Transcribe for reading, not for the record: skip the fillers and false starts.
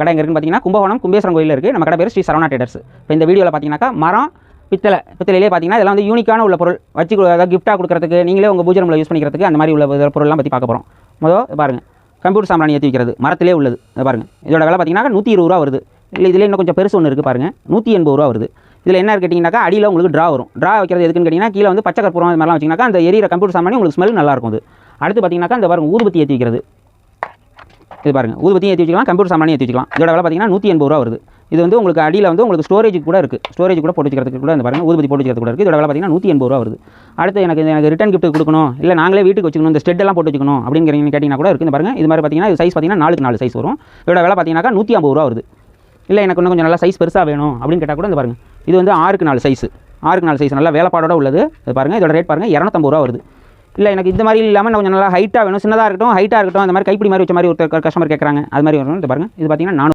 கடை எங்கே இருக்குன்னு பார்த்தீங்கன்னா கும்பகோணம் கும்பேஸ்வரன் கோயிலில் இருக்குது. நம்ம கடை பேர் ஸ்ரீ சரவணா ட்ரேடர்ஸ். இப்போ இந்த வீடியோவில் பார்த்தீங்கன்னாக்கா மரம் பித்தளையிலே பார்த்தீங்கன்னா இதெல்லாம் வந்து யூனிக்கான உள்ள பொருள் வச்சு அதாவது கிஃப்ட்டாக கொடுக்குறதுக்கு நீங்களே உங்கள் பூஜை ரூமில் யூஸ் பண்ணிக்கிறதுக்கு அந்த மாதிரி உள்ள பொருள்லாம் பற்றி பார்க்க போகிறோம். பாருங்கள், கம்ப்யூட்டர் சாம்பிராணி ஏற்றி வைக்கிறது மரத்திலே உள்ளது. பாருங்கள், இதோட விலை பார்த்தீங்கன்னா 120 ரூபா வருது. இல்லை இதில் இன்னும் கொஞ்சம் பெருசு ஒன்று இருக்குது பாருங்கள், 180 ரூபா வருது. இதில் என்ன கேட்டிங்கனாக்கா அடியில் உங்களுக்கு ட்ரா வரும். ட்ரா வைக்கிறது எதுக்குன்னு கேட்டிங்கன்னா கீழே வந்து பச்சை கற்பூரம் அது மாதிரிலாம் வச்சிங்கனாக்கா அந்த எரியிற கம்ப்யூட்டர் சாம்பிராணி உங்களுக்கு ஸ்மெல் நல்லாயிருக்கும். அது அடுத்து பார்த்தீங்கன்னாக்கா இந்த பாருங்கள் ஊதுபத்தி ஏற்றி வைக்கிறது. இது பாருங்கள், ஊதுபத்தியும் ஏற்றி வச்சுக்கலாம், கம்ப்யூட்டர் சாமானியும் ஏற்றி வச்சுக்கலாம். இதோட விலை பார்த்தீங்கன்னா 180 ரூபா வருது. இது வந்து உங்களுக்கு அடியில் வந்து உங்களுக்கு ஸ்டோரேஜ் கூட இருக்குது. ஸ்டோரேஜ் கூட போட்டு வச்சுக்கிறதுக்கு கூட இந்த பாருங்கள் ஊதுபத்தி போட்டு வச்சுக்கிறது கூட இருக்குது. இதோட விலை பார்த்தீங்கன்னா 180 ரூபா வருது. அடுத்து எனக்கு ரிட்டன் கிஃப்ட் கொடுக்கணும், இல்லை நாங்களே வீட்டுக்கு வச்சுக்கணும், இந்த ஸ்டெட் எல்லாம் போட்டு வச்சுக்கணும் அப்படின்னு கேட்டிங்கன்னா கூட இருக்குது. இந்த பாருங்கள், இது மாதிரி பார்த்தீங்கன்னா சைஸ் பார்த்தீங்கன்னா 4x4 சைஸ் வரும். இதோட விலை பார்த்தீங்கன்னா 150 ரூபா வருது. இல்லை எனக்கு இன்னும் கொஞ்சம் நல்லா சைஸ் பெருசாக வேணும் அப்படின்னு கேட்டால் கூட இந்த பாருங்கள், இது வந்து 6x4 சைஸ். 6x4 சைஸ் நல்லா வேலைப்பாடோட உள்ளது. இது பாருங்கள், இதோட ரேட் பாருங்கள் 250 ரூபா வருது. இல்லை எனக்கு இந்த மாதிரி இல்லாமல் கொஞ்சம் நல்லா ஹைட்டாக வேணும், சின்னதாக இருக்கட்டும், ஹைட்டாக இருக்கட்டும், அந்த மாதிரி கைப்பிடி மாதிரி வச்ச மாதிரி ஒரு கஸ்டமர் கேட்குறாங்க, அது மாதிரி வரும். இது பாருங்கள், இது பார்த்தீங்கன்னா 400